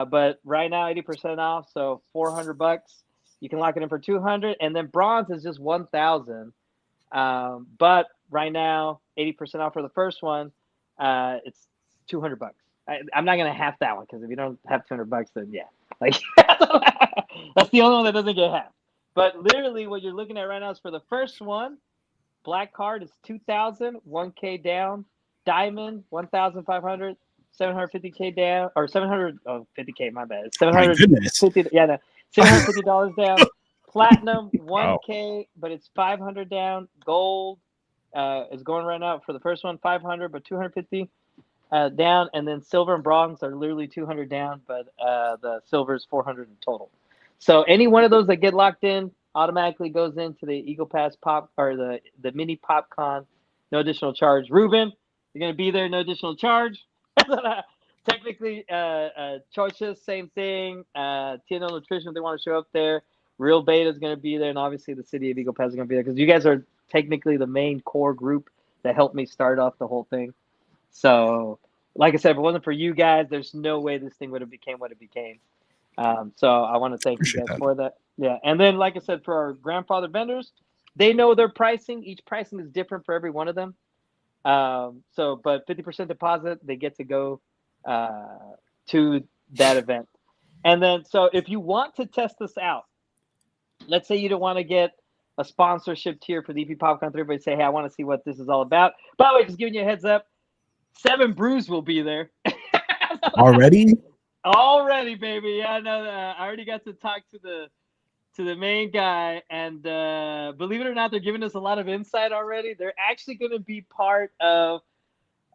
But right now, 80% off, so $400. You can lock it in for 200, and then bronze is just 1,000. But right now, 80% off for the first one. It's $200. I'm not gonna half that one because if you don't have $200, then yeah, like that's the only one that doesn't get half. But literally, what you're looking at right now is for the first one. Black card is 2,000, 1K down. Diamond 1,500, 750K down, or 700. Oh, 50K. My bad. My goodness. 750. Yeah, no, $750 down. Platinum Wow. 1K, but it's 500 down. Gold is going right now for the first one 500, but 250 down, and then silver and bronze are literally 200 down, but the silver is 400 in total. So any one of those that get locked in automatically goes into the Eagle Pass Pop or the mini PopCon, no additional charge. Ruben, you're gonna be there, no additional charge. Technically, Choices, same thing. TNL Nutrition, if they want to show up there. Real Beta is going to be there, and obviously the City of Eagle Pass is going to be there because you guys are technically the main core group that helped me start off the whole thing. So, like I said, if it wasn't for you guys, there's no way this thing would have became what it became. So I want to thank Appreciate you guys that. for that. Yeah, and then like I said, for our grandfather vendors, they know their pricing. Each pricing is different for every one of them. But 50% deposit, they get to go to that event. And then, so if you want to test this out, let's say you don't want to get a sponsorship tier for the EP PopCon 3, but say, hey, I want to see what this is all about. By the way, just giving you a heads up, 7 Brews will be there. Already? Already, baby. Yeah, I know. I already got to talk to the main guy, and believe it or not, they're giving us a lot of insight already. They're actually going to be part of.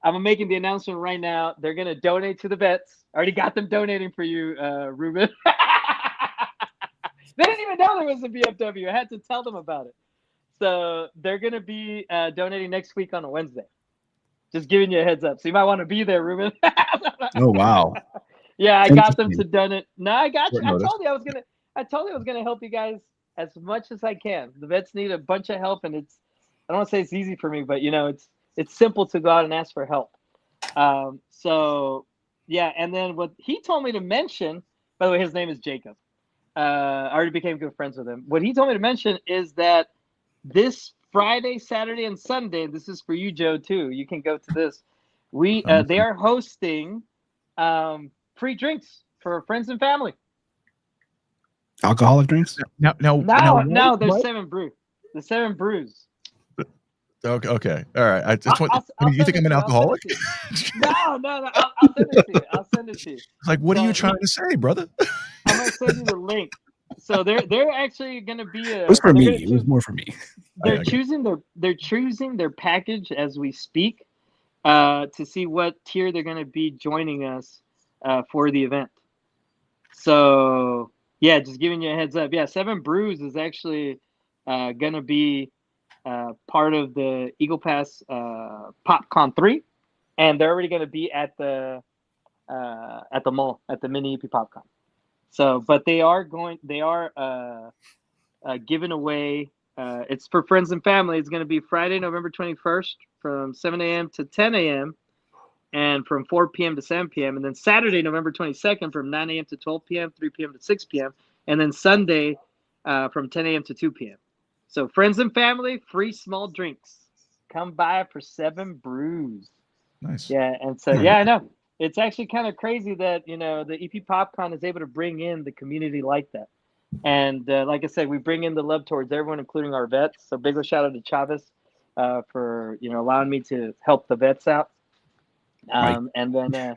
I'm making the announcement right now. They're going to donate to the vets. I already got them donating for you, Ruben. They didn't even know there was a VFW. I had to tell them about it. So they're going to be donating next week on a Wednesday. Just giving you a heads up. So you might want to be there, Ruben. Oh, wow. Yeah, I got them to Interesting. donate. No, I got you. Short notice. I told you I was gonna help you guys as much as I can. The vets need a bunch of help, and I don't want to say it's easy for me, but it's simple to go out and ask for help. So yeah, and then what he told me to mention, by the way, his name is Jacob. I already became good friends with him. What he told me to mention is that this Friday, Saturday, and Sunday, this is for you, Joe, too. You can go to this. They are hosting free drinks for friends and family. Alcoholic drinks? Now, No, there's what? 7 brew. The 7 brews. Okay. All right. I just want. I'll You think send I'm it an to you. alcoholic? No. I'll send it to you. I'll send it to you. Like, what are So, you trying to say, brother? I'm gonna send you the link. So they're actually gonna be It was for me. they're It was more for me. They're I get choosing their package as we speak to see what tier they're gonna be joining us for the event. So yeah, just giving you a heads up. Yeah, 7 Brews is actually gonna be part of the Eagle Pass PopCon 3, and they're already gonna be at the mall at the mini EP PopCon. So, but they are giving away. It's for friends and family. It's going to be Friday, November 21st, from 7 a.m. to 10 a.m. and from 4 p.m. to 7 p.m. And then Saturday, November 22nd, from 9 a.m. to 12 p.m., 3 p.m. to 6 p.m. And then Sunday from 10 a.m. to 2 p.m. So friends and family, free small drinks. Come by for 7 Brews. Nice. Yeah, and so yeah, I know. It's actually kind of crazy that the EP PopCon is able to bring in the community like that. And like I said, we bring in the love towards everyone, including our vets. So big shout out to Chavez for allowing me to help the vets out. And then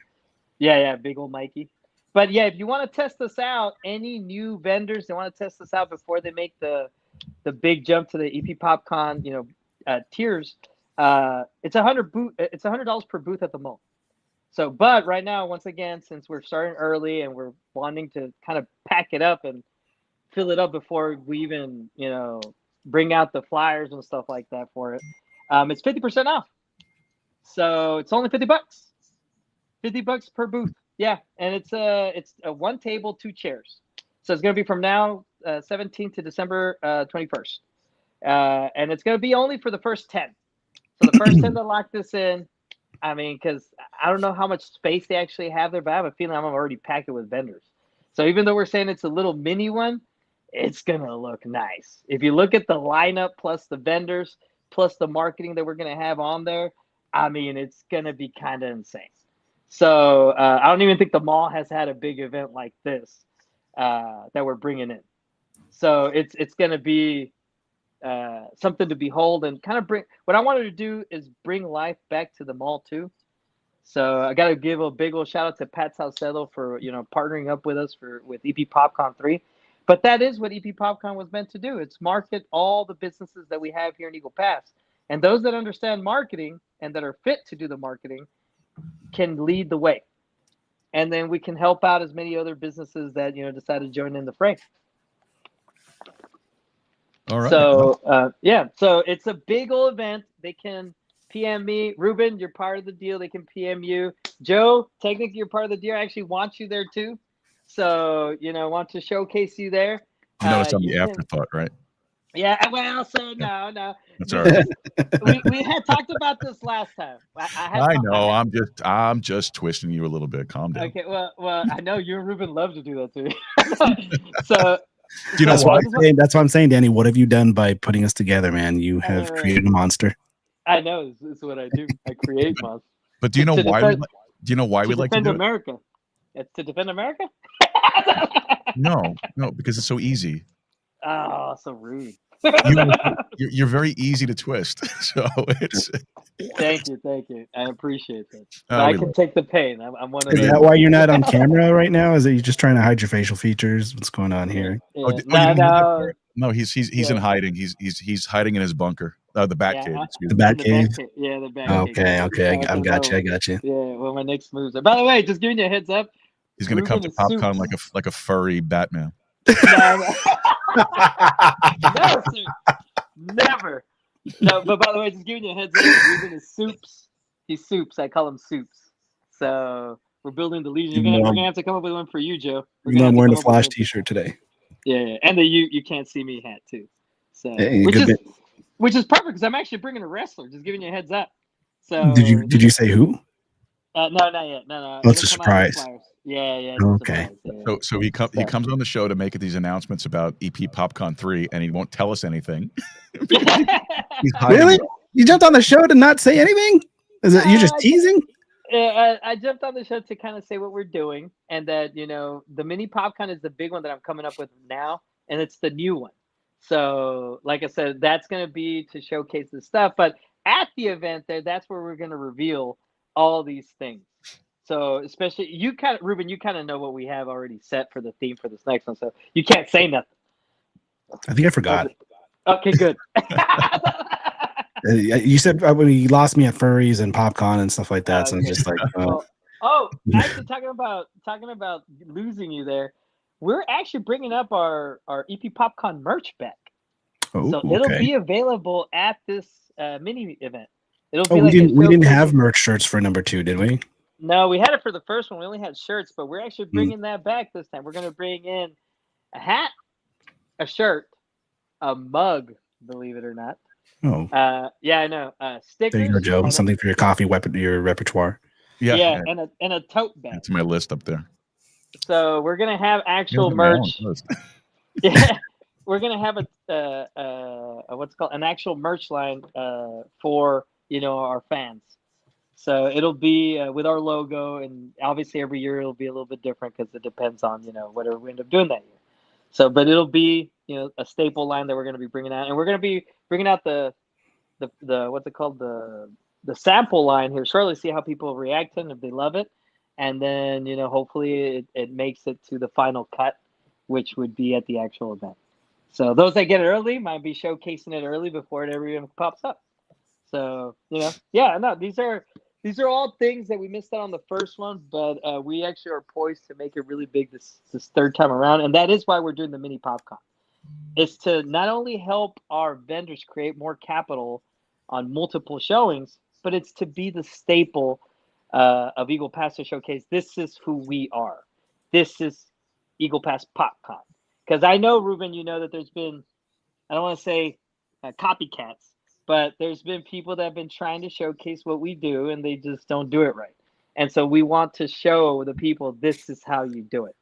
yeah, big old Mikey. But yeah, if you want to test this out, any new vendors they want to test this out before they make the big jump to the EP PopCon, tiers. It's $100 per booth at the mall. So, but right now, once again, since we're starting early and we're wanting to kind of pack it up and fill it up before we even, bring out the flyers and stuff like that for it, it's 50% off. So it's only $50. $50 per booth. Yeah, and it's a 1 table, 2 chairs. So it's going to be from now 17th to December 21st, and it's going to be only for the first 10. So the first 10 that lock this in, I mean, because I don't know how much space they actually have there, but I have a feeling I'm already packed it with vendors. So even though we're saying it's a little mini one, it's gonna look nice. If you look at the lineup plus the vendors plus the marketing that we're gonna have on there, I mean, it's gonna be kind of insane. So I don't even think the mall has had a big event like this that we're bringing in. So it's gonna be something to behold and kind of bring. What I wanted to do is bring life back to the mall too. So I got to give a big old shout out to Pat Salcedo for partnering up with us with EP PopCon 3. But that is what EP PopCon was meant to do. It's market all the businesses that we have here in Eagle Pass, and those that understand marketing and that are fit to do the marketing can lead the way, and then we can help out as many other businesses that decide to join in the fray. All right. So so it's a big old event. They can PM me. Ruben, you're part of the deal. They can PM you. Joe, technically you're part of the deal. I actually want you there too. So, want to showcase you there. You know, it's on the afterthought, right? Yeah, well, so no. That's all right. We had talked about this last time. I know. I'm just twisting you a little bit. Calm down. Okay, well, I know you and Ruben love to do that too. So Do you know why? That's what I'm saying, Danny. What have you done by putting us together, man? You have created a monster. I know. This is what I do. I create monsters. But do you know why? Do you know why we like to do America? It's to defend America. No, because it's so easy. Oh, so rude. You're very easy to twist. So it's. Thank you. I appreciate that. I can take the pain. I'm one of those. Is that why you're not on camera right now? Is it you just trying to hide your facial features? What's going on here? Yeah. No, he's in hiding. He's hiding in his bunker. The bat cave. The bat cave. Yeah, the bat cave. Okay. I got you. Yeah. Well, my next moves. By the way, just giving you a heads up. He's gonna come to PopCon like a furry Batman. Never. No, but by the way, just giving you a heads up. Ruben is Soups. He's Soups. I call him Soups. So we're building the Legion. We're gonna have to come up with one for you, Joe. I'm wearing a Flash T-shirt today. Yeah, and the you can't see me hat too. So which is perfect because I'm actually bringing a wrestler. Just giving you a heads up. So did you say who? No, not yet. No. Oh, it's a surprise. Yeah. Okay. So he comes on the show to make these announcements about EP PopCon 3, and he won't tell us anything. Really? You jumped on the show to not say anything? Is it you just teasing? I jumped on the show to kind of say what we're doing, and that the mini PopCon is the big one that I'm coming up with now, and it's the new one. So, like I said, that's going to be to showcase the stuff. But at the event there, that's where we're going to reveal all these things. So, especially Ruben, you kind of know what we have already set for the theme for this next one. So you can't say nothing. I think I forgot. Okay, good. You said when you lost me at furries and PopCon and stuff like that. So I'm just like, actually talking about losing you there. We're actually bringing up our EP PopCon merch back. So it'll be available at this mini event. It'll be we didn't have merch shirts for number 2, did we? No, we had it for the first one. We only had shirts, but we're actually bringing that back this time. We're going to bring in a hat, a shirt, a mug, believe it or not. Oh. Yeah, I know. Stickers. There you go, Joe. Something for your coffee your repertoire. Yeah, and a tote bag. That's my list up there. So we're gonna have actual merch. Yeah, we're gonna have what's called an actual merch line for our fans. So it'll be with our logo, and obviously every year it'll be a little bit different because it depends on whatever we end up doing that year. So, but it'll be a staple line that we're going to be bringing out, and we're going to be bringing out the what's it called the sample line here shortly. See how people react to it and if they love it, and then hopefully it makes it to the final cut, which would be at the actual event. So those that get it early might be showcasing it early before it ever even pops up. So these are all things that we missed out on the first one, but we actually are poised to make it really big this third time around, and that is why we're doing the mini PopCon. It's to not only help our vendors create more capital on multiple showings, but it's to be the staple of Eagle Pass to showcase this is who we are. This is Eagle Pass PopCon. Because I know, Ruben, that there's been, I don't want to say copycats, but there's been people that have been trying to showcase what we do, and they just don't do it right. And so we want to show the people this is how you do it.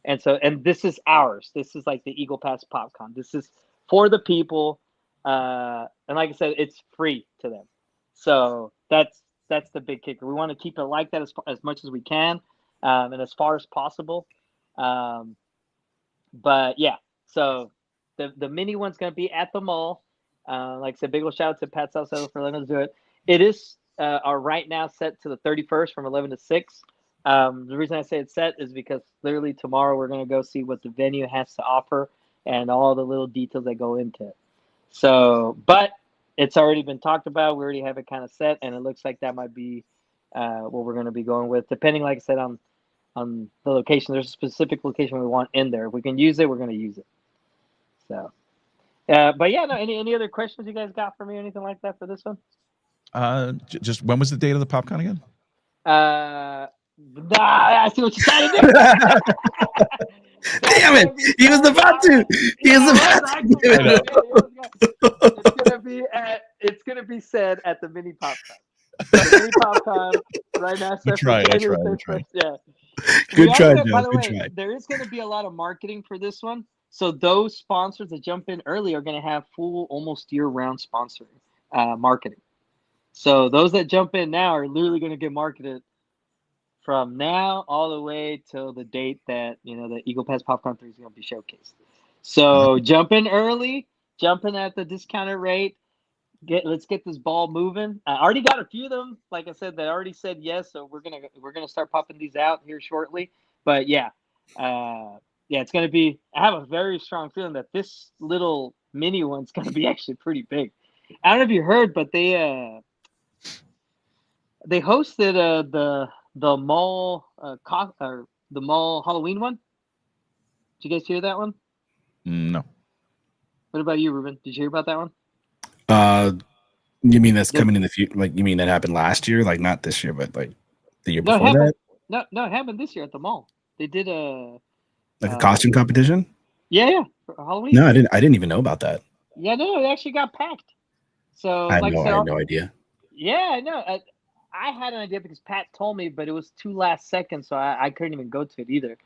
And this is ours. This is like the Eagle Pass PopCon. This is for the people, and like I said, it's free to them. So that's the big kicker. We want to keep it like that as much as we can, and as far as possible. But yeah, so the mini one's going to be at the mall. Like I said, big ol' shout out to Pat Salcedo for letting us do it. It is right now set to the 31st from 11 to 6. The reason I say it's set is because literally tomorrow we're going to go see what the venue has to offer and all the little details that go into it. So, but it's already been talked about. We already have it kind of set, and it looks like that might be what we're going to be going with, depending, like I said, on the location. There's a specific location we want in there. If we can use it, we're going to use it. So, but yeah, no. Any other questions you guys got for me or anything like that for this one? Just when was the date of the PopCon again? I see what you're trying to do. Damn it! He was about to. He was about to. It's gonna be said at the mini PopCon. The mini PopCon right now. I tried. Yeah. Good try, Joe. By the Good way, try. there is going to be a lot of marketing for this one. So those sponsors that jump in early are going to have full, almost year-round sponsoring marketing. So those that jump in now are literally going to get marketed from now all the way till the date that the Eagle Pass PopCon 3 is going to be showcased. So jump in early, jump in at the discounted rate. Let's get this ball moving. I already got a few of them. Like I said, they already said yes, so we're gonna start popping these out here shortly. But yeah, it's gonna be. I have a very strong feeling that this little mini one's gonna be actually pretty big. I don't know if you heard, but they hosted the mall the mall Halloween one. Did you guys hear that one? No. What about you, Ruben? Did you hear about that one? You mean that's coming in the future? Like, you mean that happened last year? Like, not this year, but like the year before that? No, it happened this year at the mall. They did a costume competition. Yeah, for Halloween. No, I didn't even know about that. Yeah, no, it actually got packed. So I had I had no idea. Yeah, I know. I had an idea because Pat told me, but it was too last second, so I couldn't even go to it either.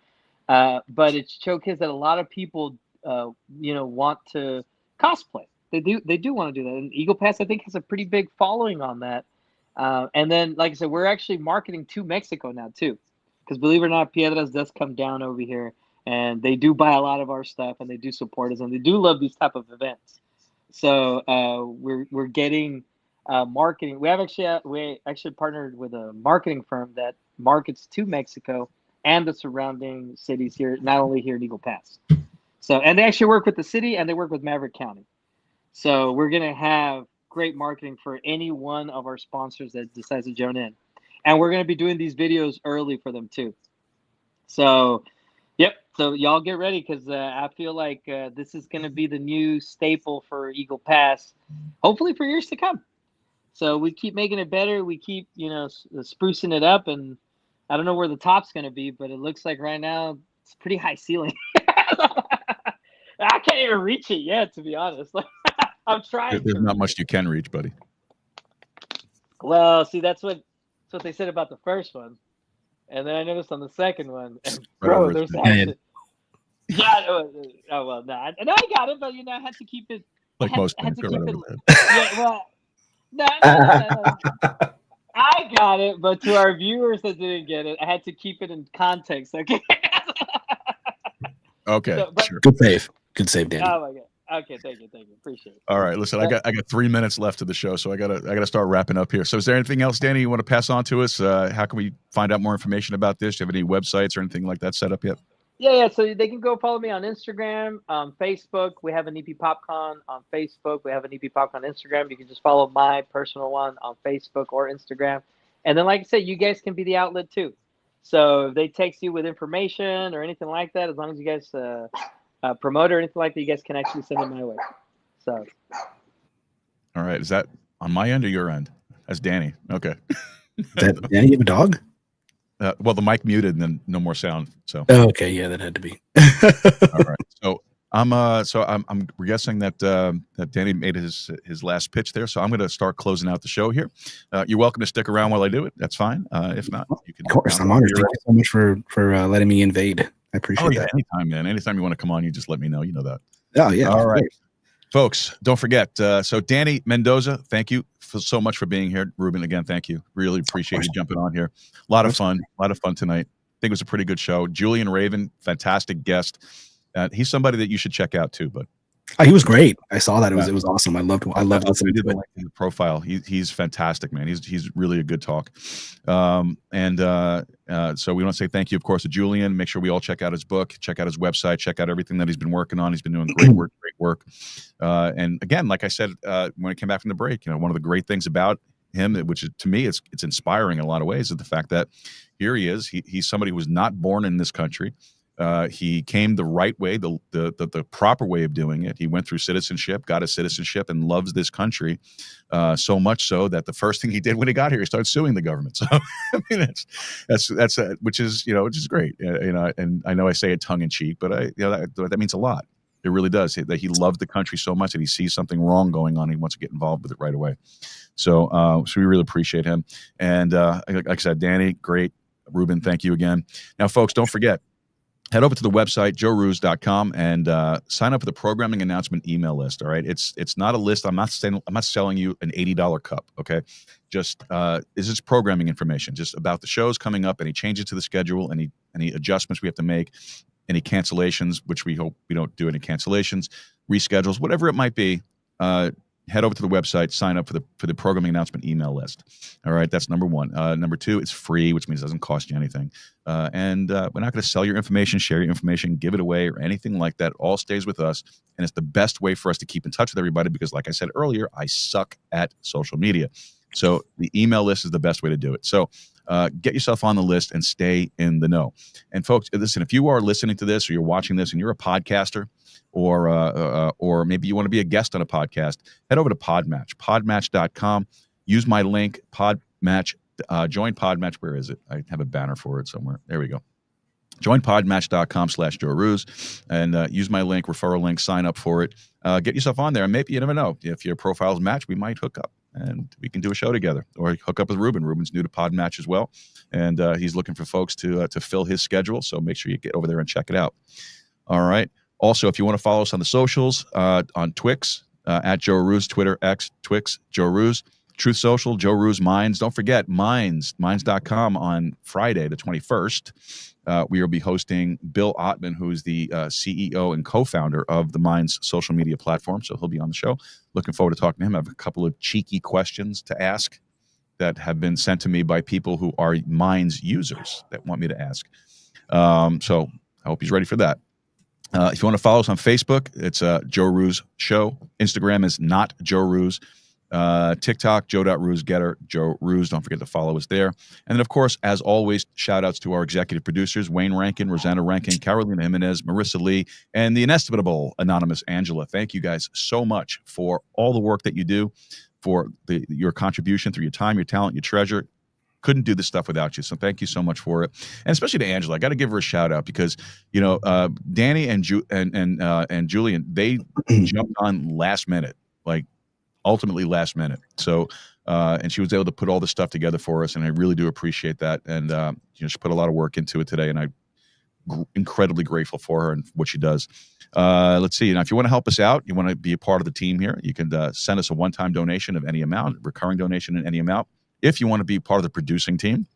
But it showcased that a lot of people, want to cosplay. They do want to do that. And Eagle Pass, I think, has a pretty big following on that. And then, like I said, we're actually marketing to Mexico now, too. Because believe it or not, Piedras does come down over here. And they do buy a lot of our stuff, and they do support us, and they do love these type of events. So we're getting marketing. We actually partnered with a marketing firm that markets to Mexico and the surrounding cities here, not only here in Eagle Pass. So, and they actually work with the city, and they work with Maverick County. So we're going to have great marketing for any one of our sponsors that decides to join in. And we're going to be doing these videos early for them too. So, yep. So y'all get ready because I feel like this is going to be the new staple for Eagle Pass, hopefully for years to come. So we keep making it better. We keep, sprucing it up. And I don't know where the top's going to be, but it looks like right now it's pretty high ceiling. I can't even reach it yet, to be honest. I'm trying. There's not much you can reach, buddy. Well, see, that's what they said about the first one, and then I noticed on the second one, and bro, there's actually, yeah. Oh well, no, I got it, but I had to keep it. Like most things, yeah, well, no. I got it, but to our viewers that didn't get it, I had to keep it in context. Okay. Okay. So, sure. Good save. Good save, Danny. Oh my god. Okay, thank you. Appreciate it. All right, listen, I got 3 minutes left of the show, so I gotta start wrapping up here. So, is there anything else, Danny, you want to pass on to us? How can we find out more information about this? Do you have any websites or anything like that set up yet? Yeah. So they can go follow me on Instagram, Facebook. We have an EP PopCon on Facebook. We have an EP PopCon on Instagram. You can just follow my personal one on Facebook or Instagram. And then, like I said, you guys can be the outlet too. So if they text you with information or anything like that, as long as you guys promote or anything like that, you guys can actually send it my way. So. All right. Is that on my end or your end? That's Danny. Okay. Danny, you have a dog? Well, the mic muted and then no more sound. So. Oh, okay. Yeah, that had to be. All right. So I'm guessing that that Danny made his last pitch there, so I'm going to start closing out the show here. You're welcome to stick around while I do it. That's fine. If not, you can. Of course, I'm honored. Thank you so much for letting me invade. I appreciate that. Anytime, man. Anytime you want to come on, you just let me know. You know that. Oh yeah. All right, folks. Don't forget. So Danny Mendoza, thank you so much for being here. Ruben, again, thank you. Really appreciate you jumping on here. A lot of fun tonight. I think it was a pretty good show. Julian Raven, fantastic guest. He's somebody that you should check out too. But he was great. I saw that. It was awesome. I loved listening to his profile. He's fantastic, man. He's really a good talk. So we want to say thank you, of course, to Julian. Make sure we all check out his book, check out his website, check out everything that he's been working on. He's been doing great work. And again, like I said, when I came back from the break, one of the great things about him, which is, to me, it's inspiring in a lot of ways, is the fact that here he is. He's somebody who was not born in this country. He came the right way, the proper way of doing it. He went through citizenship, got his citizenship, and loves this country so much so that the first thing he did when he got here, he started suing the government. So I mean, that's which is great. And I know I say it tongue in cheek, but that means a lot. It really does. That he loved the country so much that he sees something wrong going on, and he wants to get involved with it right away. So we really appreciate him. And like I said, Danny, great. Ruben, thank you again. Now, folks, don't forget. Head over to the website, joerooz.com, and sign up for the programming announcement email list. All right, it's not a list. I'm not selling you an $80 cup. Okay, just this is programming information, just about the shows coming up, any changes to the schedule, any adjustments we have to make, any cancellations, which we hope we don't do any cancellations, reschedules, whatever it might be. Head over to the website, sign up for the programming announcement email list. All right, that's number one. Number two, it's free, which means it doesn't cost you anything. And we're not going to sell your information, share your information, give it away, or anything like that. It all stays with us, and it's the best way for us to keep in touch with everybody because, like I said earlier, I suck at social media. So the email list is the best way to do it. So get yourself on the list and stay in the know. And folks, listen, if you are listening to this or you're watching this and you're a podcaster, or maybe you want to be a guest on a podcast, head over to Podmatch, podmatch.com. Use my link, Podmatch. Join Podmatch. Where is it? I have a banner for it somewhere. There we go. Join podmatch.com/Joe Rooz and use my link, referral link, sign up for it. Get yourself on there. And maybe you never know. If your profiles match, we might hook up and we can do a show together or hook up with Ruben. Ruben's new to Podmatch as well. And he's looking for folks to fill his schedule. So make sure you get over there and check it out. All right. Also, if you want to follow us on the socials, on Twix, at Joe Rooz, Twitter, X, Twix, Joe Rooz, Truth Social, Joe Rooz Minds. Don't forget, Minds.com on Friday, the 21st. We will be hosting Bill Ottman, who's the CEO and co-founder of the Minds social media platform. So he'll be on the show. Looking forward to talking to him. I have a couple of cheeky questions to ask that have been sent to me by people who are Minds users that want me to ask. So I hope he's ready for that. If you want to follow us on Facebook, it's Joe Rooz Show. Instagram is not Joe Rooz. TikTok, Joe.Rooz, Getter, Joe Rooz. Don't forget to follow us there. And then, of course, as always, shout outs to our executive producers, Wayne Rankin, Rosanna Rankin, Carolina Jimenez, Marissa Lee, and the inestimable Anonymous Angela. Thank you guys so much for all the work that you do, for your contribution through your time, your talent, your treasure. Couldn't do this stuff without you. So thank you so much for it. And especially to Angela. I got to give her a shout out because, Danny and Julian, they jumped on last minute, like ultimately last minute. So, and she was able to put all this stuff together for us. And I really do appreciate that. And, she put a lot of work into it today. And I'm incredibly grateful for her and what she does. Let's see. Now, if you want to help us out, you want to be a part of the team here, you can send us a one-time donation of any amount, recurring donation in any amount. If you want to be part of the producing team,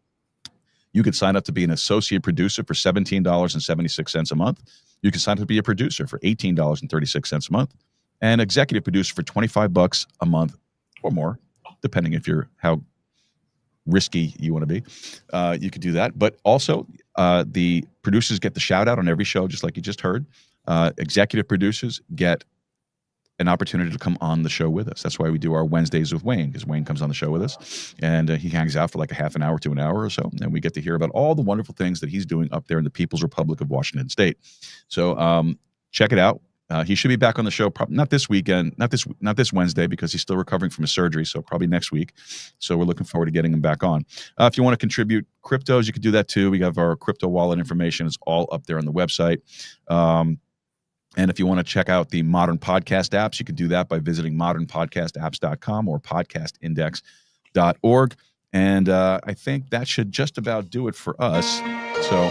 you can sign up to be an associate producer for $17.76 a month. You can sign up to be a producer for $18.36 a month, and executive producer for $25 a month or more, depending if you're how risky you want to be. You could do that. But also, the producers get the shout out on every show, just like you just heard. Executive producers get an opportunity to come on the show with us. That's why we do our Wednesdays with Wayne, because Wayne comes on the show with us, and he hangs out for like a half an hour to an hour or so, and we get to hear about all the wonderful things that he's doing up there in the People's Republic of Washington State. So check it out. He should be back on the show, probably not this weekend, not this Wednesday, because he's still recovering from his surgery, so probably next week. So we're looking forward to getting him back on. If you want to contribute cryptos, you can do that too. We have our crypto wallet information. It's all up there on the website. And if you want to check out the modern podcast apps, you can do that by visiting modernpodcastapps.com or podcastindex.org. And I think that should just about do it for us. So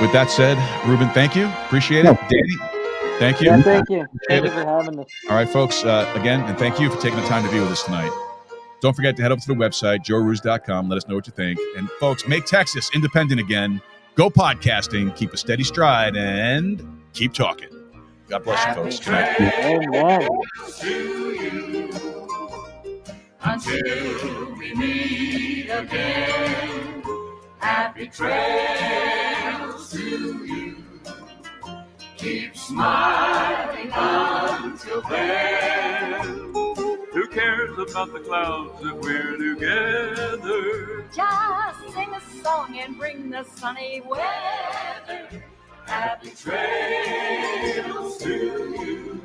with that said, Ruben, thank you. Appreciate it. Danny, thank you. Yeah, thank you. Thank you for having us. All right, folks, again, and thank you for taking the time to be with us tonight. Don't forget to head up to the website, joerooz.com. Let us know what you think. And folks, make Texas independent again. Go podcasting, keep a steady stride, and keep talking. God bless you, folks. Good night. Amen. Until we meet again, happy trails to you. Keep smiling until then. Who cares about the clouds if we're together? Just sing a song and bring the sunny weather. Happy trails to you.